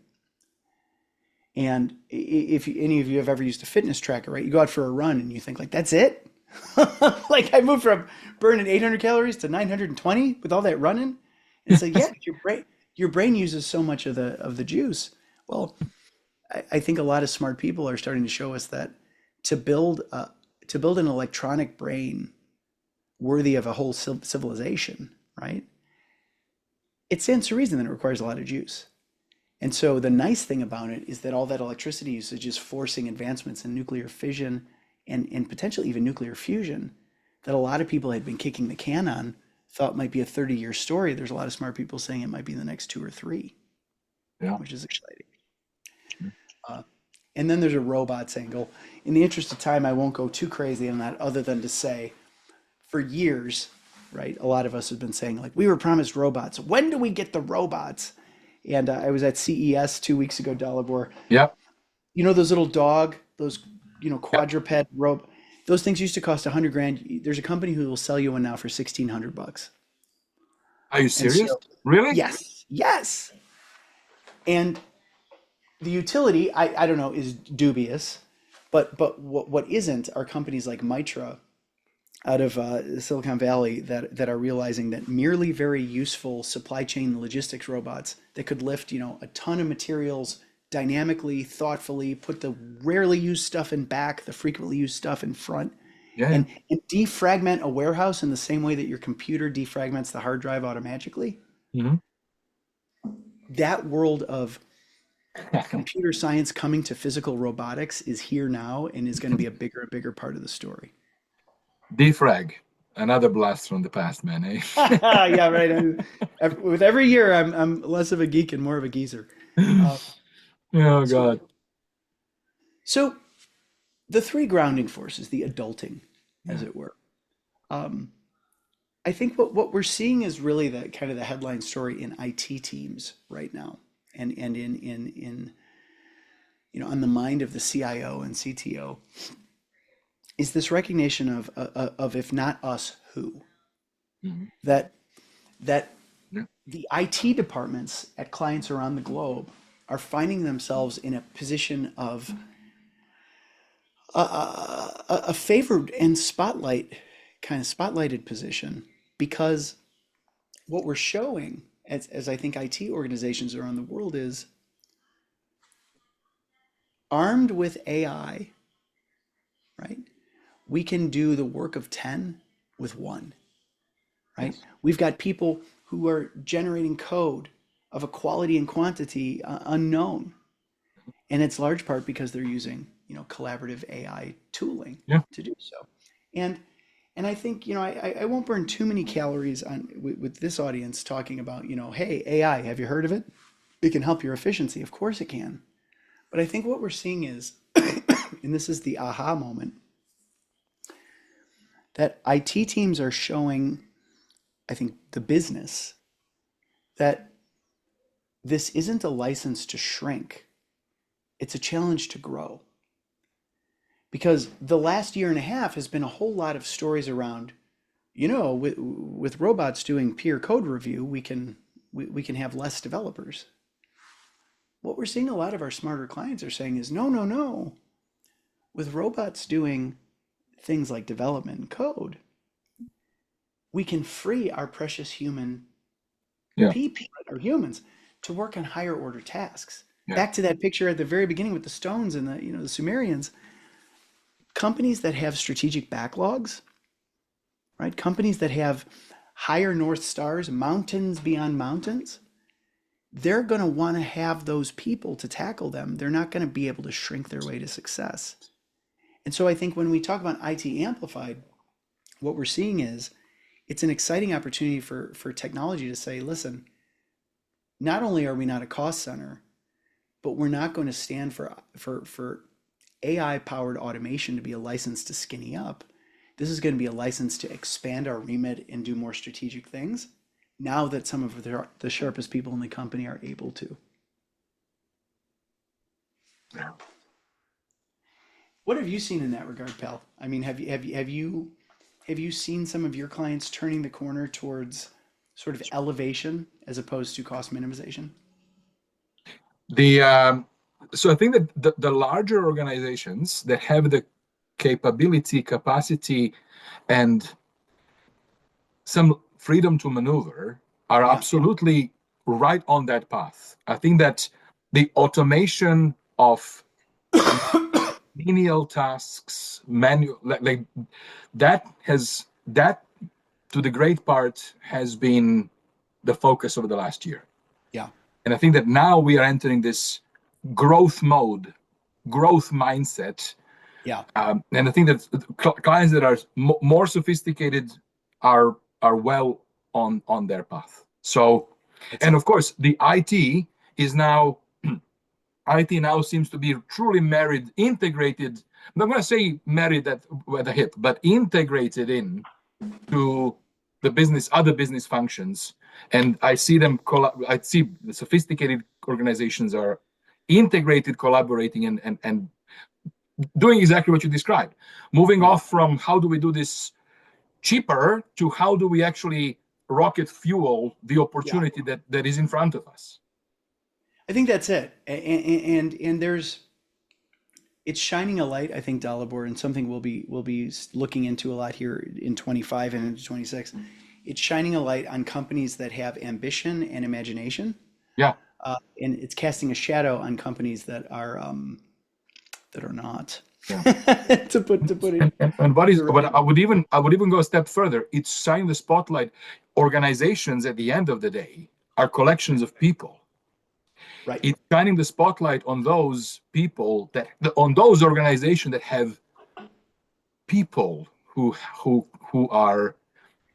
And if any of you have ever used a fitness tracker, right? You go out for a run and you think like, that's it? Like I moved from burning 800 calories to 920 with all that running. And it's like, yeah, your brain uses so much of the juice. Well, I think a lot of smart people are starting to show us that to build to build an electronic brain worthy of a whole civilization, right? It stands to reason that it requires a lot of juice. And so the nice thing about it is that all that electricity usage is forcing advancements in nuclear fission and potentially even nuclear fusion that a lot of people had been kicking the can on, thought might be a 30-year story. There's a lot of smart people saying it might be the next 2 or 3, Yeah. which is exciting. And then there's a robots angle. In the interest of time, I won't go too crazy on that other than to say for years, right, a lot of us have been saying, like, we were promised robots. When do we get the robots? And I was at CES 2 weeks ago, Dalibor. Yeah. You know those little dog, those Yeah. quadruped rope, those things used to cost 100 grand. There's a company who will sell you one now for $1,600. Are you And serious? so, Really? yes, yes. And the utility, I don't know, is dubious. But what isn't are companies like Mitra out of Silicon Valley that are realizing that merely very useful supply chain logistics robots that could lift, a ton of materials dynamically, thoughtfully, put the rarely used stuff in back, the frequently used stuff in front, Yeah. and defragment a warehouse in the same way that your computer defragments the hard drive automatically. Yeah. That world of computer science coming to physical robotics is here now and is going to be a bigger and bigger part of the story. Defrag. Another blast from the past, man. Yeah, right. With every year, I'm less of a geek and more of a geezer. Uh, Oh so, God. so the three grounding forces, the adulting, as Yeah. it were. Um, I think what we're seeing is really the kind of the headline story in IT teams right now, and in on the mind of the CIO and CTO is this recognition of if not us, who? Mhm. That that Yeah. the IT departments at clients around the globe are finding themselves in a position of a favored and spotlighted position because what we're showing as I think IT organizations around the world is armed with AI, right? We can do the work of 10 with one, right? Yes. We've got people who are generating code of a quality and quantity unknown. And it's large part because they're using, collaborative AI tooling Yeah. to do so. And and I think, I won't burn too many calories on with this audience talking about, hey, AI, have you heard of it? It can help your efficiency. Of course it can. But I think what we're seeing is, and this is the aha moment, that IT teams are showing, I think, the business that this isn't a license to shrink. It's a challenge to grow. Because the last year and a half has been a whole lot of stories around, with robots doing peer code review, we can have less developers. What we're seeing a lot of our smarter clients are saying is no, no, no. With robots doing things like development and code, we can free our precious human Yeah. people or humans to work on higher order tasks. Yeah. Back to that picture at the very beginning with the stones and the Sumerians, companies that have strategic backlogs, right? Companies that have higher North Stars, mountains beyond mountains, they're going to want to have those people to tackle them. They're not going to be able to shrink their way to success. And so I think when we talk about IT Amplified, what we're seeing is it's an exciting opportunity for technology to say, listen, not only are we not a cost center, but we're not going to stand for AI powered automation to be a license to skinny up. This is going to be a license to expand our remit and do more strategic things now that some of the sharpest people in the company are able to. Yeah. What have you seen in that regard, pal? I mean, have you seen some of your clients turning the corner towards sort of elevation as opposed to cost minimization? The So I think that the larger organizations that have the capacity, and some freedom to maneuver are Yeah. absolutely right on that path. I think that the automation of menial tasks, manual, like that to the great part has been the focus of the last year. Yeah. And I think that now we are entering this growth mode, growth mindset. Yeah. And I think that clients that are more sophisticated are well on their path. So, That's and it. of course, the IT is now IT now seems to be truly married, integrated. I'm not going to say married at the hip, but integrated in to the business, other business functions. And I see them, I see the sophisticated organizations are integrated, collaborating, and doing exactly what you described. Moving Right. off from how do we do this cheaper to how do we actually rocket fuel the Yeah. opportunity that is in front of us. I think that's it. And there's it's shining a light, I think, Dalibor, and something we'll be looking into a lot here in 25 and into 26. It's shining a light on companies that have ambition and imagination, Yeah. and it's casting a shadow on companies that are not. Yeah. To put it And the what right way. I would even go a step further. It's shining the spotlight. Organizations at the end of the day are collections of people. Right. It's shining the spotlight on those people on those organizations that have people who are,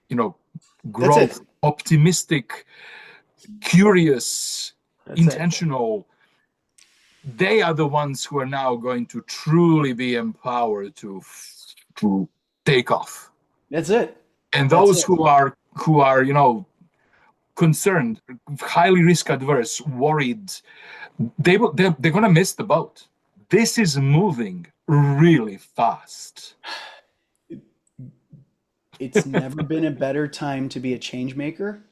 you know, That's it. growth, optimistic, curious, That's it. intentional. They are the ones who are now going to truly be empowered to take off. That's it. And That's those it. who are concerned, highly risk adverse, worried, they're going to miss the boat. This is moving really fast. It's never been a better time to be a change maker,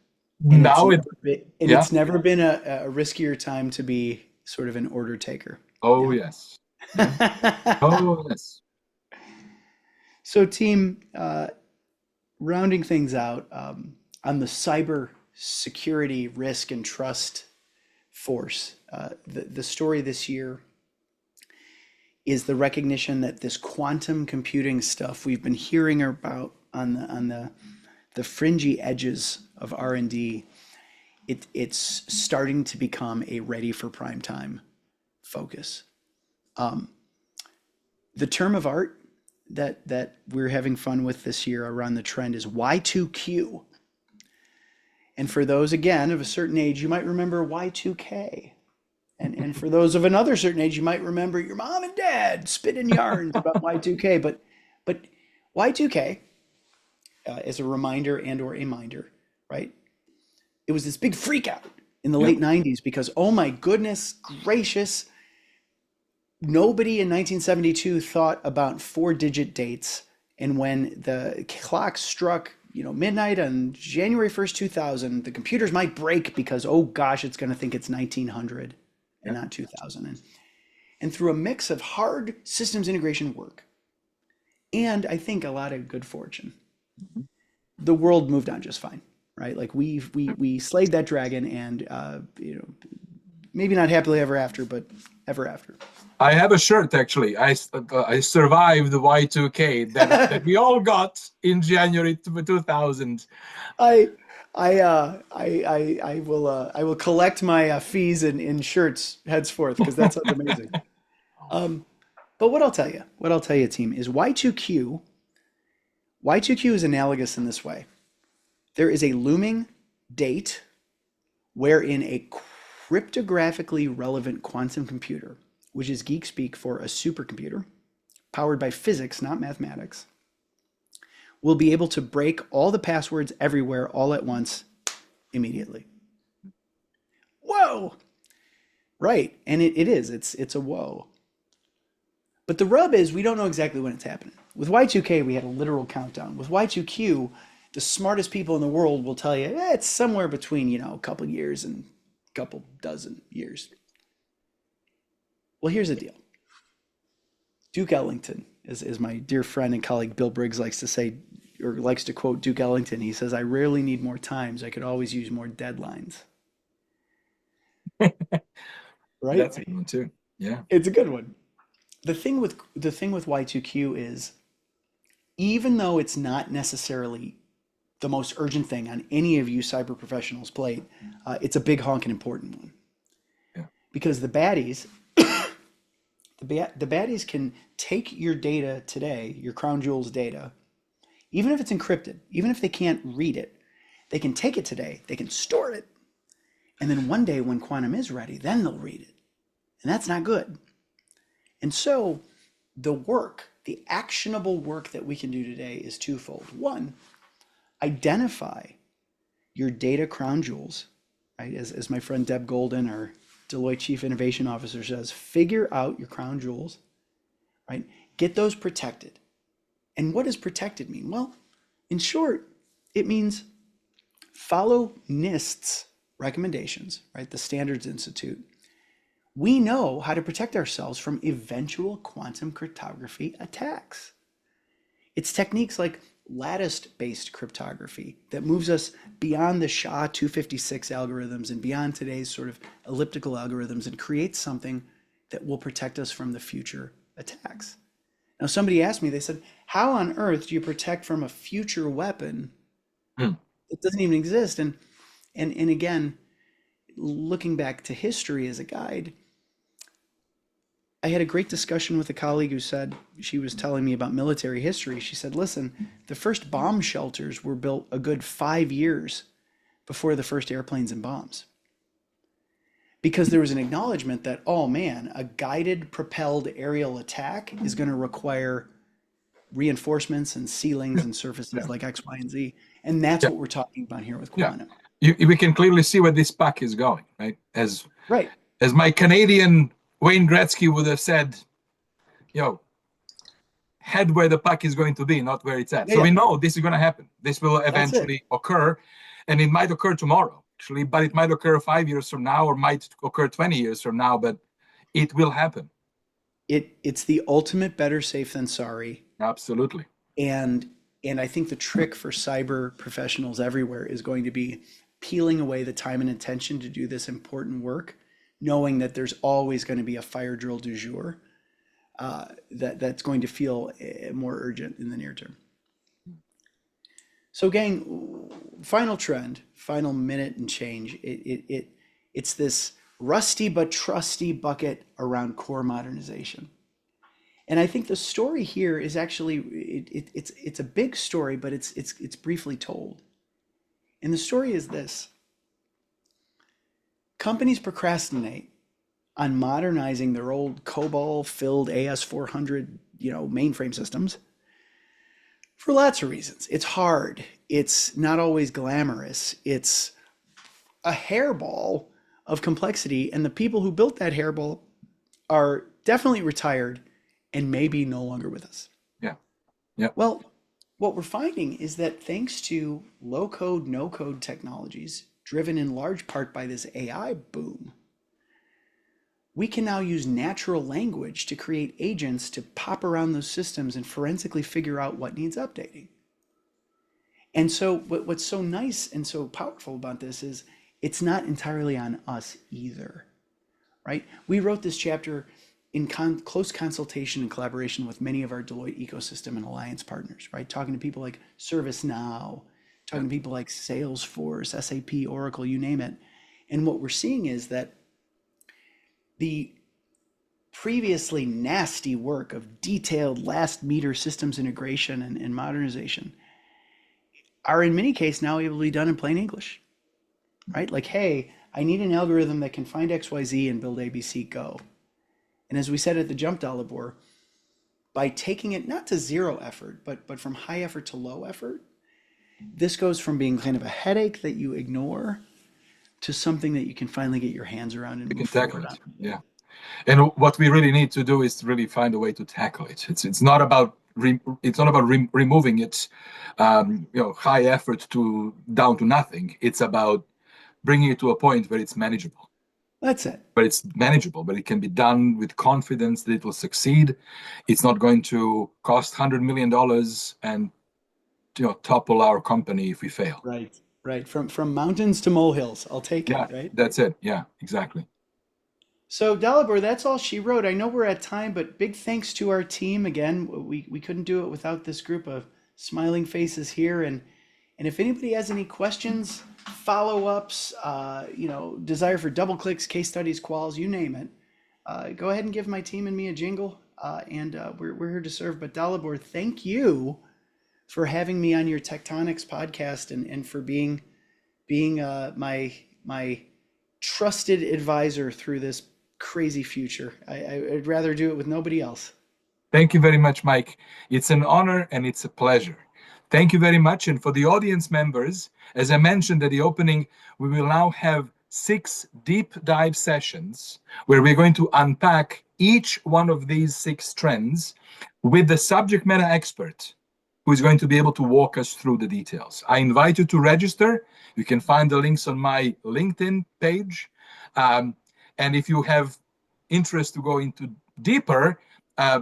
and Now it Yeah. it's never been a riskier time to be sort of an order taker. Oh Yeah. yes. Yeah. Oh yes. So, team, rounding things out on the cyber security risk and trust force, the story this year is the recognition that this quantum computing stuff we've been hearing about on the fringy edges of R&D, it's starting to become a ready for prime time focus. The term of art that we're having fun with this year around the trend is Y2Q. And for those, again, of a certain age, you might remember Y2K. And for those of another certain age, you might remember your mom and dad spitting yarns about Y2K. But Y2K, as a reminder and or a minder, right? It was this big freak out in the Yeah. late 90s because, oh my goodness gracious, nobody in 1972 thought about four-digit dates. And when the clock struck, midnight on January 1st, 2000, the computers might break because, oh gosh, it's going to think it's 1900 and Yeah. not 2000. And through a mix of hard systems integration work and I think a lot of good fortune, the world moved on just fine, right? Like we slayed that dragon, and maybe not happily ever after, but ever after. I have a shirt actually. I survived the Y2K that we all got in January 2000. I I will collect my fees in shirts henceforth because that sounds amazing. But what I'll tell you, team, is Y2Q. Y2Q is analogous in this way. There is a looming date wherein a cryptographically relevant quantum computer, which is geek speak for a supercomputer, powered by physics, not mathematics, will be able to break all the passwords everywhere all at once immediately. Whoa! Right, and it is. It's a whoa. But the rub is we don't know exactly when it's happening. With Y2K, we had a literal countdown. With Y2Q, the smartest people in the world will tell you it's somewhere between a couple years and a couple dozen years. Well, here's the deal. Duke Ellington, as my dear friend and colleague Bill Briggs likes to say, or likes to quote Duke Ellington. He says, "I rarely need more times. I could always use more deadlines." Right? That's a good one too. Yeah. It's a good one. The thing with Y2Q is, even though it's not necessarily the most urgent thing on any of you cyber professionals' plate, it's a big honking important one. Yeah. Because the baddies, the baddies can take your data today, your crown jewels data, even if it's encrypted, even if they can't read it, they can take it today, they can store it, and then one day when quantum is ready, then they'll read it. And that's not good. And so the work, the actionable work that we can do today is twofold. One, identify your data crown jewels, right? As my friend Deb Golden, our Deloitte Chief Innovation Officer, says, figure out your crown jewels, right? Get those protected. And what does protected mean? Well, in short, it means follow NIST's recommendations, right? The Standards Institute. We know how to protect ourselves from eventual quantum cryptography attacks. It's techniques like lattice-based cryptography that moves us beyond the SHA-256 algorithms and beyond today's sort of elliptical algorithms and creates something that will protect us from the future attacks. Now, somebody asked me, they said, how on earth do you protect from a future weapon that doesn't even exist? And again, looking back to history as a guide, I had a great discussion with a colleague who said, she was telling me about military history. She said, listen, the first bomb shelters were built a good 5 years before the first airplanes and bombs. Because there was an acknowledgement that, oh man, a guided propelled aerial attack is going to require reinforcements and ceilings and surfaces like X, Y, and Z. And that's what we're talking about here with quantum. We can clearly see where this puck is going, right? As my Canadian Wayne Gretzky would have said, head where the puck is going to be, not where it's at. So we know this is going to happen. This will eventually occur, and it might occur tomorrow, actually, but it might occur 5 years from now, or might occur 20 years from now, but it will happen. It's the ultimate better safe than sorry. Absolutely. And I think the trick for cyber professionals everywhere is going to be peeling away the time and attention to do this important work, knowing that there's always going to be a fire drill du jour that's going to feel more urgent in the near term. So gang, final trend, final minute and change. It's this rusty but trusty bucket around core modernization. And I think the story here is actually, it's a big story, but it's briefly told. And the story is this. Companies procrastinate on modernizing their old COBOL-filled AS400, mainframe systems for lots of reasons. It's hard. It's not always glamorous. It's a hairball of complexity, and the people who built that hairball are definitely retired and maybe no longer with us. Yeah. Well, what we're finding is that thanks to low-code, no-code technologies, driven in large part by this AI boom, we can now use natural language to create agents to pop around those systems and forensically figure out what needs updating. And so what's so nice and so powerful about this is it's not entirely on us either, right? We wrote this chapter in close consultation and collaboration with many of our Deloitte ecosystem and alliance partners, right? Talking to people like ServiceNow, talking to people like Salesforce, SAP, Oracle, you name it. And what we're seeing is that the previously nasty work of detailed last meter systems integration and modernization are in many cases now able to be done in plain English, right? Like, hey, I need an algorithm that can find XYZ and build ABC, go. And as we said at the Jump Dalibor, by taking it not to zero effort, but from high effort to low effort, this goes from being kind of a headache that you ignore to something that you can finally get your hands around and move forward on. Yeah. And what we really need to do is to really find a way to tackle it. It's not about removing it, high effort down to nothing. It's about bringing it to a point where it's manageable. That's it. But it's manageable, but it can be done with confidence that it will succeed. It's not going to cost $100 million and topple our company if we fail. Right. Right. From mountains to molehills. I'll take it, Yeah, right? that's it. Yeah, exactly. So Dalibor, that's all she wrote. I know we're at time, but big thanks to our team. Again, we couldn't do it without this group of smiling faces here. And if anybody has any questions, follow-ups, desire for double clicks, case studies, quals, you name it, go ahead and give my team and me a jingle. We're here to serve. But Dalibor, thank you for having me on your Tectonics podcast and for being my trusted advisor through this crazy future. I'd rather do it with nobody else. Thank you very much, Mike. It's an honor and it's a pleasure. Thank you very much. And for the audience members, as I mentioned at the opening, we will now have 6 deep dive sessions where we're going to unpack each one of these 6 trends with the subject matter expert who is going to be able to walk us through the details. I invite you to register. You can find the links on my LinkedIn page. And if you have interest to go into deeper,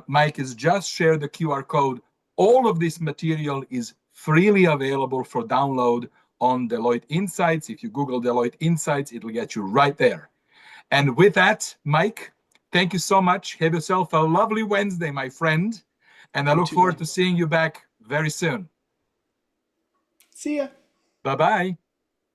Mike has just shared the QR code. All of this material is freely available for download on Deloitte Insights. If you Google Deloitte Insights, it'll get you right there. And with that, Mike, thank you so much. Have yourself a lovely Wednesday, my friend. And I look forward to seeing you back very soon. See ya. Bye-bye.